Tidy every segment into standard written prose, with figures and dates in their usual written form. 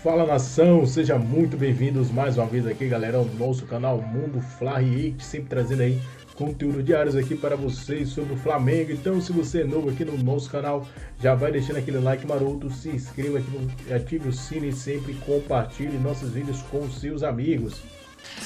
Fala nação, sejam muito bem-vindos mais uma vez aqui, galera, ao nosso canal Mundo Fla-React, sempre trazendo aí conteúdo diários aqui para vocês sobre o Flamengo. Então, se você é novo aqui no nosso canal, já vai deixando aquele like maroto, se inscreva aqui, ative o sino e sempre compartilhe nossos vídeos com seus amigos.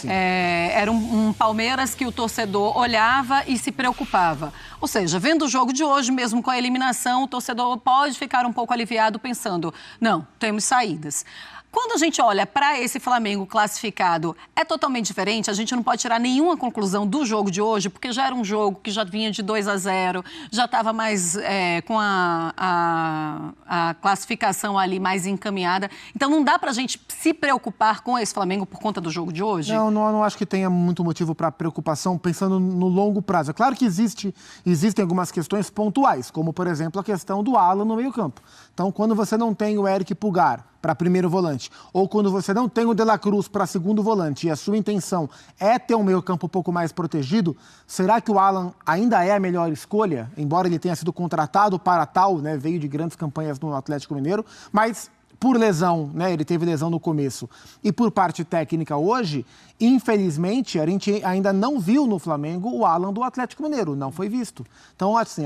Era um Palmeiras que o torcedor olhava e se preocupava. Ou seja, vendo o jogo de hoje, mesmo com a eliminação, o torcedor pode ficar um pouco aliviado pensando, não, temos saídas. Quando a gente olha para esse Flamengo classificado, é totalmente diferente. A gente não pode tirar nenhuma conclusão do jogo de hoje, porque já era um jogo que já vinha de 2-0, já estava mais com a classificação ali mais encaminhada. Então não dá para a gente se preocupar com esse Flamengo por conta do jogo de hoje? Não acho que tenha muito motivo para preocupação pensando no longo prazo. É claro que existem algumas questões pontuais, como, por exemplo, a questão do Alan no meio-campo. Então, quando você não tem o Eric Pulgar para primeiro volante, ou quando você não tem o De La Cruz para segundo volante e a sua intenção é ter um meio-campo um pouco mais protegido, será que o Alan ainda é a melhor escolha? Embora ele tenha sido contratado para tal, né, veio de grandes campanhas no Atlético Mineiro, mas por lesão, né, ele teve lesão no começo, e por parte técnica hoje, infelizmente, a gente ainda não viu no Flamengo o Alan do Atlético Mineiro, não foi visto. Então, assim,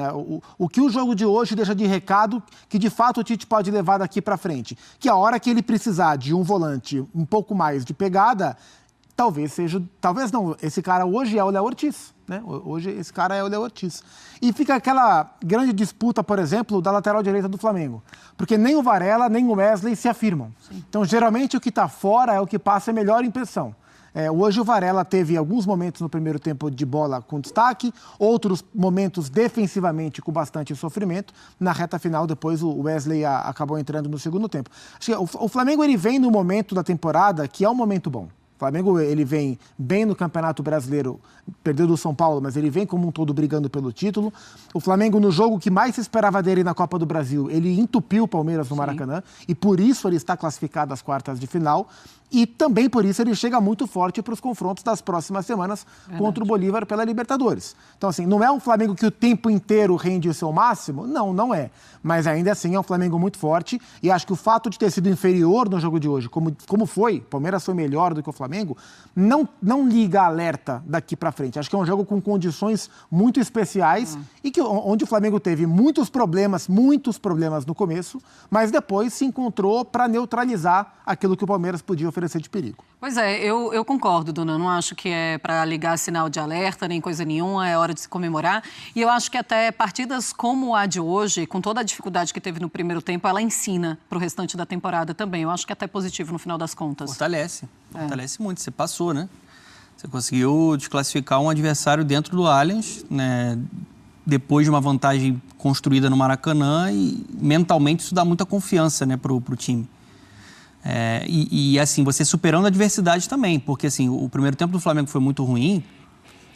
o que o jogo de hoje deixa de recado, que de fato o Tite pode levar daqui para frente, que a hora que ele precisar de um volante um pouco mais de pegada, talvez não, esse cara hoje é o Léo Ortiz, né? Hoje esse cara é o Léo Ortiz. E fica aquela grande disputa, por exemplo, da lateral direita do Flamengo, porque nem o Varela, nem o Wesley se afirmam. Sim. Então, geralmente, o que está fora é o que passa a melhor impressão. Hoje o Varela teve alguns momentos no primeiro tempo de bola com destaque, outros momentos defensivamente com bastante sofrimento. Na reta final, depois o Wesley acabou entrando no segundo tempo. Acho que o Flamengo ele vem no momento da temporada que é um momento bom. O Flamengo ele vem bem no Campeonato Brasileiro, perdeu do São Paulo, mas ele vem como um todo brigando pelo título. O Flamengo, no jogo que mais se esperava dele na Copa do Brasil, ele entupiu o Palmeiras no Maracanã. Sim. E por isso ele está classificado às quartas de final. E também por isso ele chega muito forte para os confrontos das próximas semanas contra o Bolívar pela Libertadores. Então, assim, não é um Flamengo que o tempo inteiro rende o seu máximo? Não é. Mas ainda assim é um Flamengo muito forte e acho que o fato de ter sido inferior no jogo de hoje, como foi, o Palmeiras foi melhor do que o Flamengo, não liga alerta daqui para frente. Acho que é um jogo com condições muito especiais e onde o Flamengo teve muitos problemas no começo, mas depois se encontrou para neutralizar aquilo que o Palmeiras podia oferecer de perigo. Pois é, eu concordo, Dona. Não acho que é para ligar sinal de alerta, nem coisa nenhuma, é hora de se comemorar. E eu acho que até partidas como a de hoje, com toda a dificuldade que teve no primeiro tempo, ela ensina para o restante da temporada também. Eu acho que é até positivo no final das contas. Fortalece muito. Você passou, né? Você conseguiu desclassificar um adversário dentro do Allianz, né? Depois de uma vantagem construída no Maracanã e mentalmente isso dá muita confiança, né, pro time. Assim, você superando a adversidade também, porque assim, o primeiro tempo do Flamengo foi muito ruim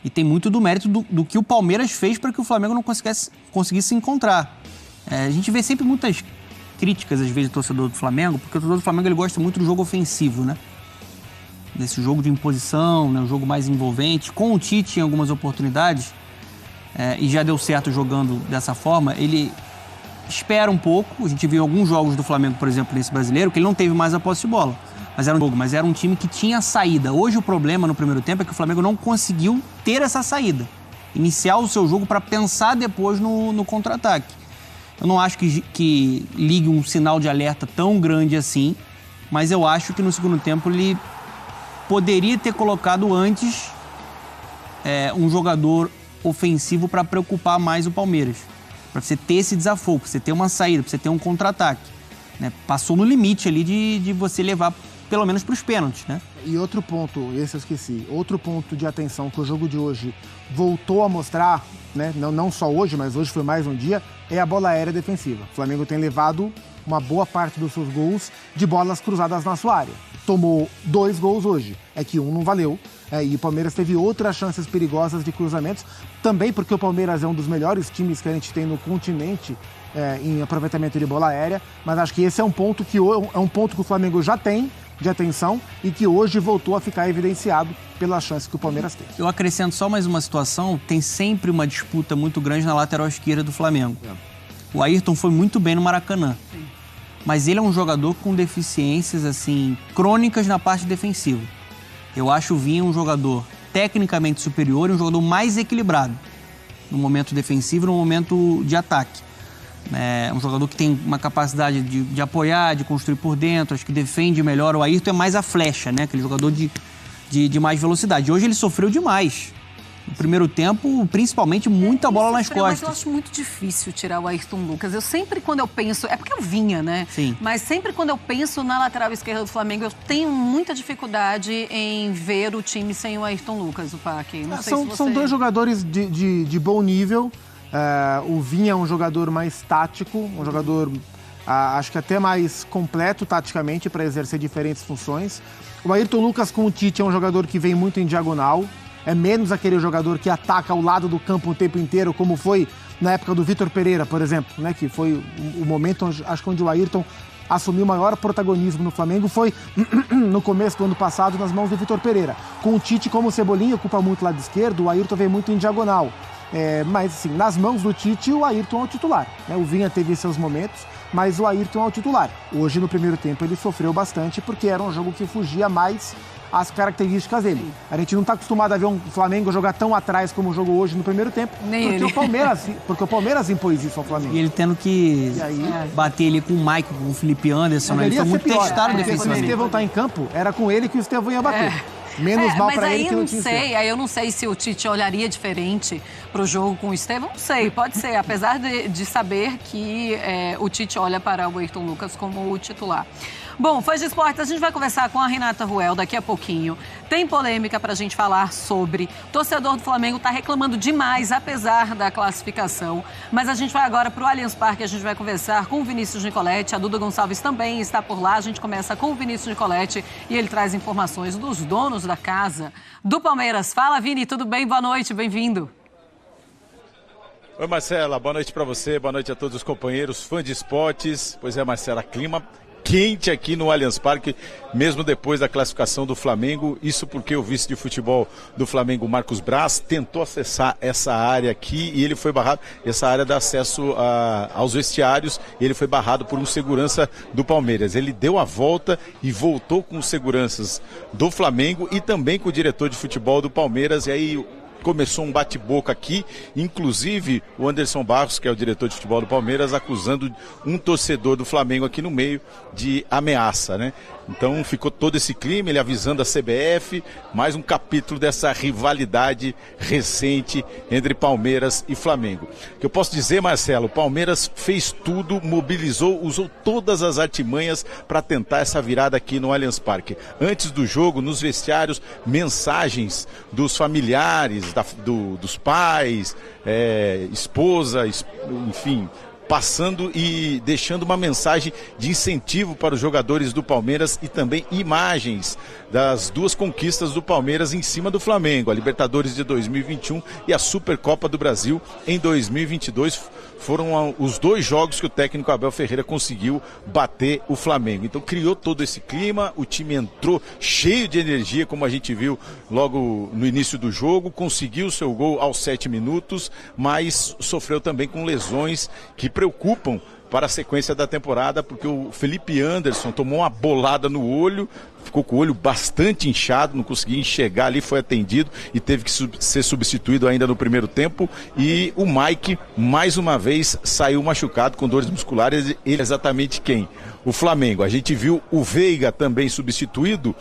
e tem muito do mérito do que o Palmeiras fez para que o Flamengo não conseguisse se encontrar. A gente vê sempre muitas críticas, às vezes, do torcedor do Flamengo, porque o torcedor do Flamengo ele gosta muito do jogo ofensivo, né? Desse jogo de imposição, né? Um jogo mais envolvente. Com o Tite em algumas oportunidades, e já deu certo jogando dessa forma, ele espera um pouco. A gente viu alguns jogos do Flamengo, por exemplo, nesse brasileiro, que ele não teve mais a posse de bola. Mas era um time que tinha saída. Hoje o problema no primeiro tempo é que o Flamengo não conseguiu ter essa saída. Iniciar o seu jogo para pensar depois no contra-ataque. Eu não acho que ligue um sinal de alerta tão grande assim, mas eu acho que no segundo tempo ele poderia ter colocado antes um jogador ofensivo para preocupar mais o Palmeiras. Para você ter esse desafogo, para você ter uma saída, para você ter um contra-ataque. Né? Passou no limite ali de você levar pelo menos para os pênaltis, né? E outro ponto, esse eu esqueci, outro ponto de atenção que o jogo de hoje voltou a mostrar, né? Não só hoje, mas hoje foi mais um dia, é a bola aérea defensiva. O Flamengo tem levado uma boa parte dos seus gols de bolas cruzadas na sua área. Tomou 2 gols hoje, é que um não valeu. E o Palmeiras teve outras chances perigosas de cruzamentos, também porque o Palmeiras é um dos melhores times que a gente tem no continente em aproveitamento de bola aérea, mas acho que esse é um ponto que o Flamengo já tem de atenção e que hoje voltou a ficar evidenciado pelas chances que o Palmeiras tem. Eu acrescento só mais uma situação, tem sempre uma disputa muito grande na lateral esquerda do Flamengo. O Ayrton foi muito bem no Maracanã. mas ele é um jogador com deficiências assim crônicas na parte defensiva. Eu acho o Vinha um jogador tecnicamente superior e um jogador mais equilibrado no momento defensivo e no momento de ataque. É um jogador que tem uma capacidade de apoiar, de construir por dentro, acho que defende melhor. O Ayrton é mais a flecha, né? Aquele jogador de mais velocidade. Hoje ele sofreu demais. No primeiro tempo, principalmente, muita bola nas costas. Mas eu acho muito difícil tirar o Ayrton Lucas. Eu sempre, quando eu penso... É porque eu vinha, né? Sim. Mas sempre, quando eu penso na lateral esquerda do Flamengo, eu tenho muita dificuldade em ver o time sem o Ayrton Lucas, o Pac. Não sei se você... São dois jogadores de bom nível. O Vinha é um jogador mais tático, um jogador, acho que até mais completo taticamente para exercer diferentes funções. O Ayrton Lucas com o Tite é um jogador que vem muito em diagonal. É menos aquele jogador que ataca ao lado do campo o tempo inteiro, como foi na época do Vitor Pereira, por exemplo, né? Que foi o momento, acho que onde o Ayrton assumiu o maior protagonismo no Flamengo, foi no começo do ano passado, nas mãos do Vitor Pereira. Com o Tite como Cebolinha, ocupa muito o lado esquerdo, o Ayrton vem muito em diagonal. Mas, assim, nas mãos do Tite, o Ayrton é o titular, né? O Vinha teve seus momentos, mas o Ayrton é o titular. Hoje, no primeiro tempo, ele sofreu bastante, porque era um jogo que fugia mais as características dele. A gente não está acostumado a ver um Flamengo jogar tão atrás como jogou hoje no primeiro tempo, porque o Palmeiras impôs isso ao Flamengo. E ele tendo que bater ali com o Mike, com o Felipe Anderson, né? Ele foi muito testado defensivamente. Quando o Estevão está em campo, era com ele que o Estevão ia bater. Menos mal para ele que não tinha. Aí eu não sei se o Tite olharia diferente para o jogo com o Estevão. Não sei, pode ser. Apesar de saber que o Tite olha para o Ayrton Lucas como o titular. Bom, Fãs de Esportes, a gente vai conversar com a Renata Ruel daqui a pouquinho. Tem polêmica para a gente falar sobre. O torcedor do Flamengo está reclamando demais, apesar da classificação. Mas a gente vai agora para o Allianz Parque, a gente vai conversar com o Vinícius Nicoletti. A Duda Gonçalves também está por lá. A gente começa com o Vinícius Nicoletti e ele traz informações dos donos da casa do Palmeiras. Fala, Vini, tudo bem? Boa noite, bem-vindo. Oi, Marcela, boa noite para você, boa noite a todos os companheiros, fãs de esportes. Pois é, Marcela, clima quente aqui no Allianz Parque, mesmo depois da classificação do Flamengo. Isso porque o vice de futebol do Flamengo, Marcos Braz, tentou acessar essa área aqui e ele foi barrado. Essa área dá acesso aos vestiários e ele foi barrado por um segurança do Palmeiras. Ele deu a volta e voltou com os seguranças do Flamengo e também com o diretor de futebol do Palmeiras. E aí começou um bate-boca aqui, inclusive o Anderson Barros, que é o diretor de futebol do Palmeiras, acusando um torcedor do Flamengo aqui no meio de ameaça, né? Então ficou todo esse clima, ele avisando a CBF, mais um capítulo dessa rivalidade recente entre Palmeiras e Flamengo. O que eu posso dizer, Marcelo, o Palmeiras fez tudo, mobilizou, usou todas as artimanhas para tentar essa virada aqui no Allianz Parque. Antes do jogo, nos vestiários, mensagens dos familiares, dos pais, esposa, enfim, passando e deixando uma mensagem de incentivo para os jogadores do Palmeiras e também imagens das duas conquistas do Palmeiras em cima do Flamengo, a Libertadores de 2021 e a Supercopa do Brasil em 2022. Foram os dois jogos que o técnico Abel Ferreira conseguiu bater o Flamengo. Então criou todo esse clima, o time entrou cheio de energia, como a gente viu logo no início do jogo, conseguiu o seu gol aos 7 minutos, mas sofreu também com lesões que preocupam para a sequência da temporada, porque o Felipe Anderson tomou uma bolada no olho, ficou com o olho bastante inchado, não conseguia enxergar ali, foi atendido e teve que ser substituído ainda no primeiro tempo. E o Mike, mais uma vez, saiu machucado com dores musculares. Ele é exatamente quem? O Flamengo. A gente viu o Veiga também substituído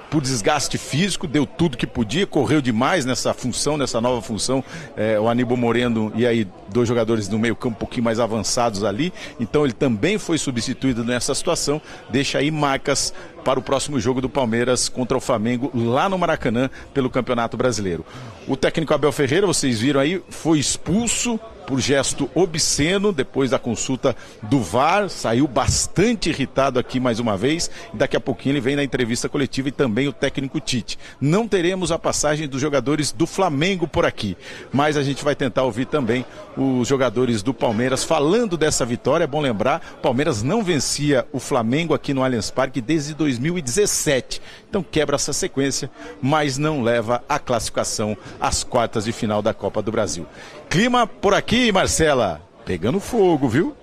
por desgaste físico, deu tudo que podia, correu demais nessa função, nessa nova função, o Aníbal Moreno e aí dois jogadores no meio campo um pouquinho mais avançados ali, então ele também foi substituído nessa situação, deixa aí marcas para o próximo jogo do Palmeiras contra o Flamengo lá no Maracanã pelo Campeonato Brasileiro. O técnico Abel Ferreira, vocês viram aí, foi expulso por gesto obsceno depois da consulta do VAR, saiu bastante irritado aqui mais uma vez, e daqui a pouquinho ele vem na entrevista coletiva e também o técnico Tite. Não teremos a passagem dos jogadores do Flamengo por aqui, mas a gente vai tentar ouvir também os jogadores do Palmeiras falando dessa vitória. É bom lembrar, o Palmeiras não vencia o Flamengo aqui no Allianz Parque desde 2017, então quebra essa sequência, mas não leva a classificação às quartas de final da Copa do Brasil. Clima por aqui, Marcela, pegando fogo, viu?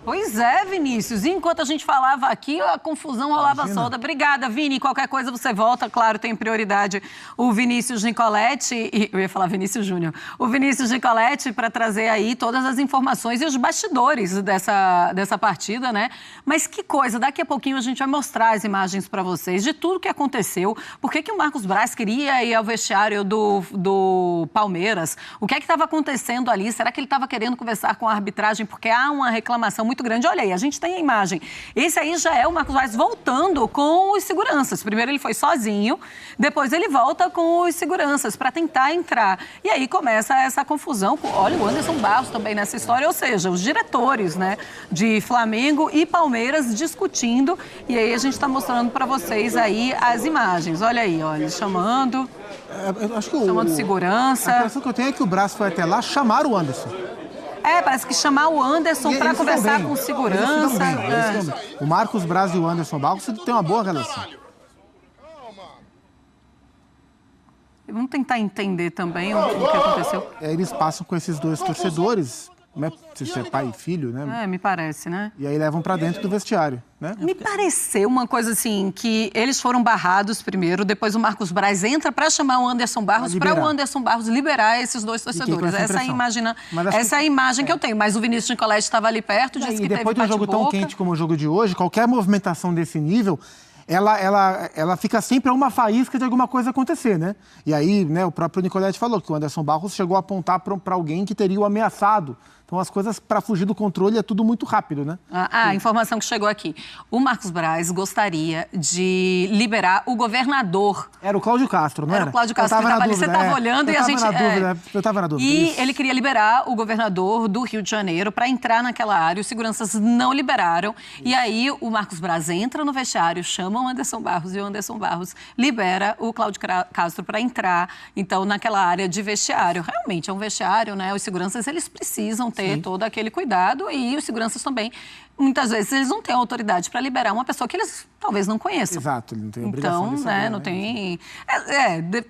Pois é, Vinícius. E enquanto a gente falava aqui, a confusão rolava solta. Obrigada, Vini. Qualquer coisa você volta. Claro, tem prioridade o Vinícius Nicoletti. Eu ia falar Vinícius Júnior. O Vinícius Nicoletti para trazer aí todas as informações e os bastidores dessa partida, né? Mas que coisa, daqui a pouquinho a gente vai mostrar as imagens para vocês de tudo que aconteceu. Por que o Marcos Braz queria ir ao vestiário do Palmeiras? O que é que estava acontecendo ali? Será que ele estava querendo conversar com a arbitragem? Porque há uma reclamação muito grande. Olha aí, a gente tem a imagem. Esse aí já é o Marcos Braz voltando com os seguranças. Primeiro ele foi sozinho, depois ele volta com os seguranças para tentar entrar. E aí começa essa confusão. Olha, o Anderson Barros também nessa história, ou seja, os diretores, né, de Flamengo e Palmeiras discutindo. E aí a gente está mostrando para vocês aí as imagens. Olha aí, olha, chamando, chamando segurança. A impressão que eu tenho é que o Braz foi até lá chamar o Anderson. Parece que chamar o Anderson para conversar com segurança. O Marcos Braz e o Anderson Barros têm uma boa relação. Vamos tentar entender também o que aconteceu. Eles passam com esses dois torcedores, né? Se é pai e filho, né? Me parece, né? E aí levam para dentro do vestiário, né? Me pareceu uma coisa assim, que eles foram barrados primeiro, depois o Marcos Braz entra para chamar o Anderson Barros, para o Anderson Barros liberar esses dois torcedores. Essa é a imagem que eu tenho. Mas o Vinícius Nicoletti estava ali perto, disse que teve bate-boca. E depois de um jogo tão quente como o jogo de hoje, qualquer movimentação desse nível, ela fica sempre a uma faísca de alguma coisa acontecer, né? E aí, né, o próprio Nicoletti falou que o Anderson Barros chegou a apontar para alguém que teria o ameaçado. Então, as coisas, para fugir do controle, é tudo muito rápido, né? A informação que chegou aqui. O Marcos Braz gostaria de liberar o governador. Era o Cláudio Castro, não era? Era o Cláudio Castro que estava ali. Você estava olhando e a gente... Eu estava na dúvida. E ele queria liberar o governador do Rio de Janeiro para entrar naquela área. Os seguranças não liberaram. E aí, o Marcos Braz entra no vestiário, chama o Anderson Barros e o Anderson Barros libera o Cláudio Castro para entrar, então, naquela área de vestiário. Realmente, é um vestiário, né? Os seguranças, eles precisam ter todo aquele cuidado e os seguranças também, muitas vezes, eles não têm autoridade para liberar uma pessoa que eles talvez não conheçam. Exato, ele não tem obrigação de saber, né? Não tem...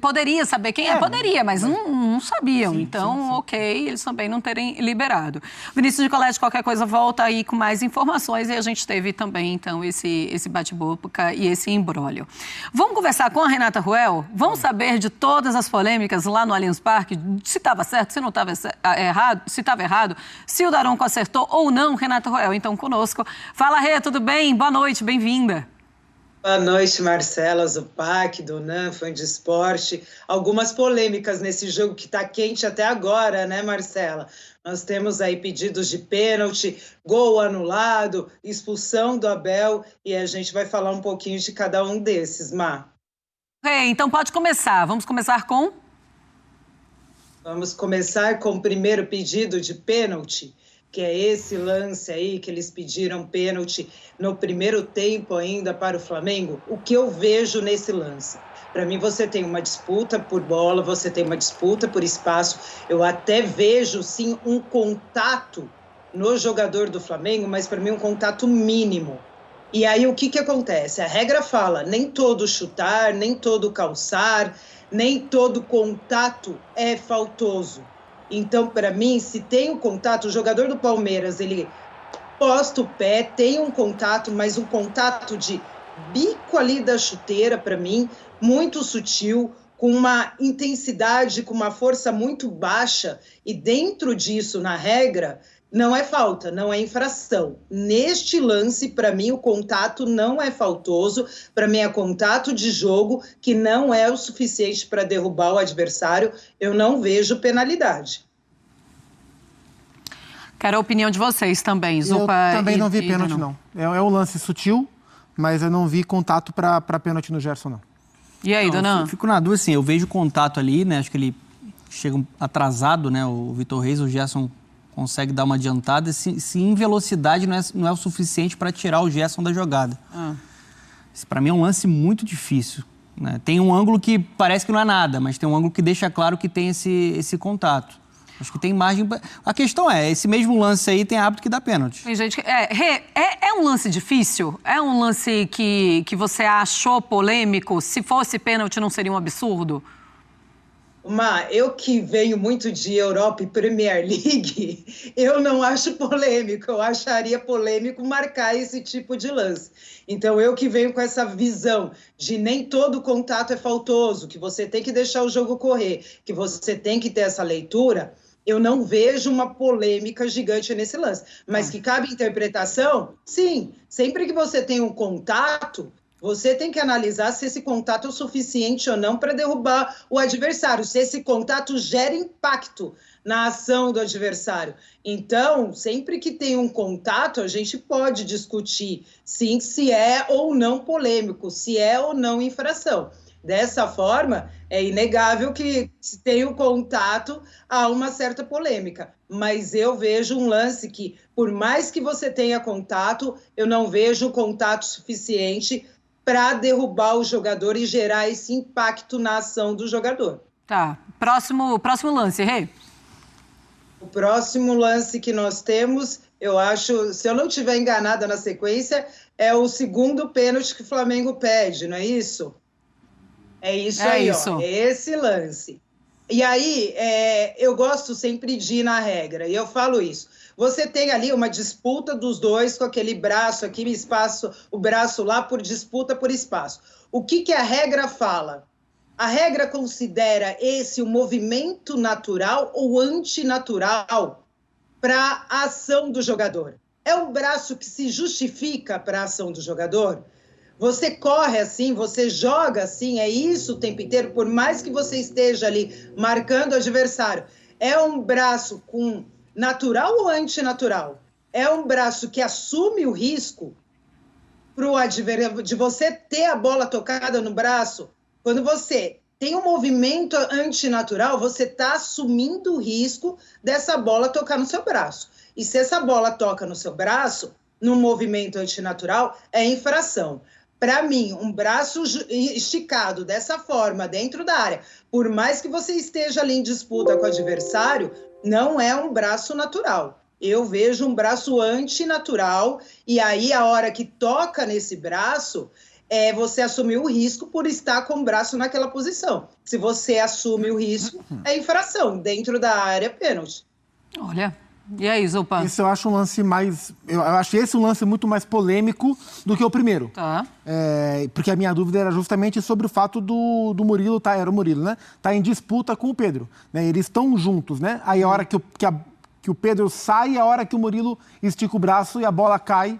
poderia saber quem poderia, mas não sabiam. Então, ok, eles também não terem liberado. Vinícius Nicoletti, qualquer coisa, volta aí com mais informações e a gente teve também, então, esse bate-boca e esse imbróglio. Vamos conversar com a Renata Ruel? Vamos saber de todas as polêmicas lá no Allianz Parque, se estava certo, se não estava errado, se estava errado, se o Daronco acertou ou não. Renata Ruel, então, conosco. Fala, Rê, tudo bem? Boa noite, bem-vinda. Boa noite, Marcela, Zupac, Donan, fã de esporte. Algumas polêmicas nesse jogo que está quente até agora, né, Marcela? Nós temos aí pedidos de pênalti, gol anulado, expulsão do Abel e a gente vai falar um pouquinho de cada um desses, Má. Então pode começar. Vamos começar com? Vamos começar com o primeiro pedido de pênalti, que é esse lance aí que eles pediram pênalti no primeiro tempo ainda para o Flamengo. O que eu vejo nesse lance? Para mim, você tem uma disputa por bola, você tem uma disputa por espaço. Eu até vejo, sim, um contato no jogador do Flamengo, mas para mim um contato mínimo. E aí o que acontece? A regra fala, nem todo chutar, nem todo calçar, nem todo contato é faltoso. Então, para mim, se tem um contato, o jogador do Palmeiras, ele posta o pé, tem um contato, mas um contato de bico ali da chuteira, para mim, muito sutil, com uma intensidade, com uma força muito baixa, e dentro disso, na regra, não é falta, não é infração. Neste lance, para mim, o contato não é faltoso, para mim é contato de jogo que não é o suficiente para derrubar o adversário, eu não vejo penalidade. Quero a opinião de vocês também, Zupa. Eu também não vi pênalti, não. É um lance sutil, mas eu não vi contato para pênalti no Gerson, não. E aí, Donan? Eu fico na dúvida, assim, eu vejo contato ali, né? Acho que ele chega atrasado, né? O Vitor Reis, o Gerson consegue dar uma adiantada, se em velocidade não é o suficiente para tirar o Gerson da jogada. Para mim é um lance muito difícil, né? Tem um ângulo que parece que não é nada, mas tem um ângulo que deixa claro que tem esse contato. Acho que tem margem... A questão é, esse mesmo lance aí tem hábito que dá pênalti. Tem gente que... É um lance difícil? É um lance que você achou polêmico? Se fosse pênalti, não seria um absurdo? Eu que venho muito de Europa e Premier League, eu não acho polêmico, eu acharia polêmico marcar esse tipo de lance. Então, eu que venho com essa visão de nem todo contato é faltoso, que você tem que deixar o jogo correr, que você tem que ter essa leitura, eu não vejo uma polêmica gigante nesse lance. Mas que cabe interpretação, sim. Sempre que você tem um contato, você tem que analisar se esse contato é o suficiente ou não para derrubar o adversário, se esse contato gera impacto na ação do adversário. Então, sempre que tem um contato, a gente pode discutir, sim, se é ou não polêmico, se é ou não infração. Dessa forma, é inegável que se tem o contato, há uma certa polêmica. Mas eu vejo um lance que, por mais que você tenha contato, eu não vejo contato suficiente para derrubar o jogador e gerar esse impacto na ação do jogador. Tá. Próximo lance, Rê. O próximo lance que nós temos, eu acho, se eu não estiver enganada na sequência, é o segundo pênalti que o Flamengo pede, não é isso? É isso aí, ó. É esse lance. E aí, eu gosto sempre de ir na regra, e eu falo isso. Você tem ali uma disputa dos dois com aquele braço aqui, espaço, o braço lá por disputa por espaço. O que a regra fala? A regra considera esse um movimento natural ou antinatural para a ação do jogador. É um braço que se justifica para a ação do jogador? Você corre assim, você joga assim, é isso o tempo inteiro, por mais que você esteja ali marcando o adversário. É um braço com natural ou antinatural? É um braço que assume o risco pro adversário de você ter a bola tocada no braço. Quando você tem um movimento antinatural, você está assumindo o risco dessa bola tocar no seu braço. E se essa bola toca no seu braço, num movimento antinatural, é infração. Para mim, um braço esticado dessa forma, dentro da área, por mais que você esteja ali em disputa com o adversário, não é um braço natural. Eu vejo um braço antinatural, e aí a hora que toca nesse braço, você assumir o risco por estar com o braço naquela posição. Se você assume o risco, é infração. Dentro da área, pênalti. Olha... E aí, Zupan? Isso eu acho um lance mais... Eu acho esse um lance muito mais polêmico do que o primeiro. Tá. Porque a minha dúvida era justamente sobre o fato do Murilo, era o Murilo, né? Tá em disputa com o Pedro. Né? Eles estão juntos, né? Aí a hora que o Pedro sai, a hora que o Murilo estica o braço e a bola cai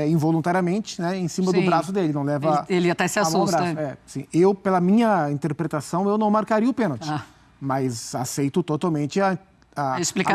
involuntariamente, né? Em cima do braço dele. Não leva ele até se assusta. Sim. Eu, pela minha interpretação, eu não marcaria o pênalti. Mas aceito totalmente a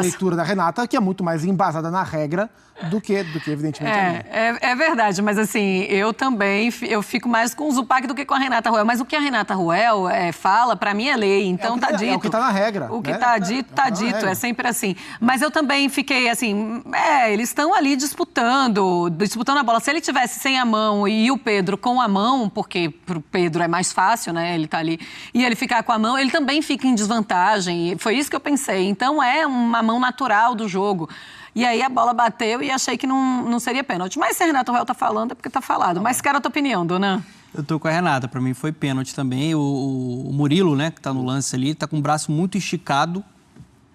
leitura da Renata, que é muito mais embasada na regra do que evidentemente, a minha. É verdade, mas assim, eu também fico mais com o Zupac do que com a Renata Ruel. Mas o que a Renata Ruel fala, pra mim é lei, então tá dito. É o que tá na regra. O que tá dito, tá dito, é sempre assim. Mas eu também fiquei assim, eles estão ali disputando a bola. Se ele tivesse sem a mão e o Pedro com a mão, porque pro Pedro é mais fácil, né, ele tá ali, e ele ficar com a mão, ele também fica em desvantagem. Foi isso que eu pensei. Então é uma mão natural do jogo. E aí a bola bateu e achei que não seria pênalti. Mas se a Renata Ruel tá falando, é porque tá falado. Mas quero a tua opinião, Dona. Eu tô com a Renata. Pra mim foi pênalti também. O Murilo, né, que tá no lance ali, tá com o braço muito esticado,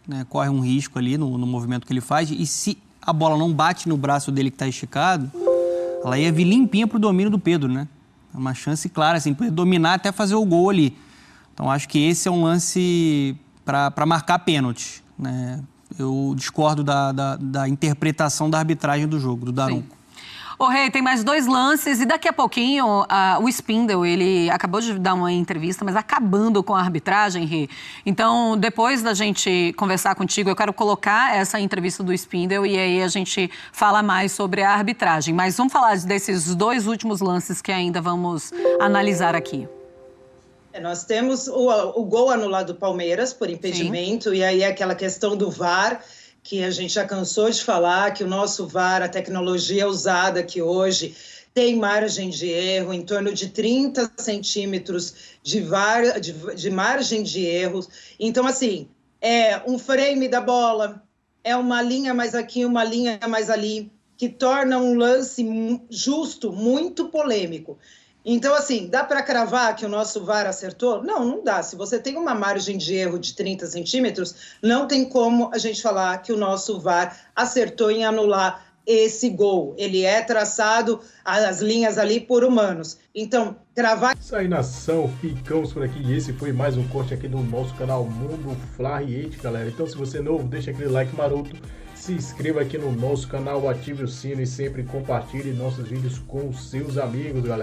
né, corre um risco ali no movimento que ele faz. E se a bola não bate no braço dele que tá esticado, ela ia vir limpinha pro domínio do Pedro, né? É uma chance clara, assim, poder dominar até fazer o gol ali. Então acho que esse é um lance para marcar pênalti, né? Eu discordo da interpretação da arbitragem do jogo, do Daronco. Ô, Rei, tem mais 2 lances e daqui a pouquinho o Spindle, ele acabou de dar uma entrevista, mas acabando com a arbitragem, Rei. Então, depois da gente conversar contigo, eu quero colocar essa entrevista do Spindle e aí a gente fala mais sobre a arbitragem. Mas vamos falar desses 2 últimos lances que ainda vamos analisar aqui. Nós temos o gol anulado do Palmeiras por impedimento. Sim. E aí aquela questão do VAR, que a gente já cansou de falar, que o nosso VAR, a tecnologia usada aqui hoje, tem margem de erro, em torno de 30 centímetros de margem de erros. Então, assim, é um frame da bola, é uma linha mais aqui, uma linha mais ali, que torna um lance justo muito polêmico. Então, assim, dá para cravar que o nosso VAR acertou? Não, não dá. Se você tem uma margem de erro de 30 centímetros, não tem como a gente falar que o nosso VAR acertou em anular esse gol. Ele é traçado, as linhas ali, por humanos. Então, cravar... Isso aí, nação, ficamos por aqui. E esse foi mais um corte aqui do nosso canal Mundo Fly 8, galera. Então, se você é novo, deixa aquele like maroto, se inscreva aqui no nosso canal, ative o sino e sempre compartilhe nossos vídeos com seus amigos, galera.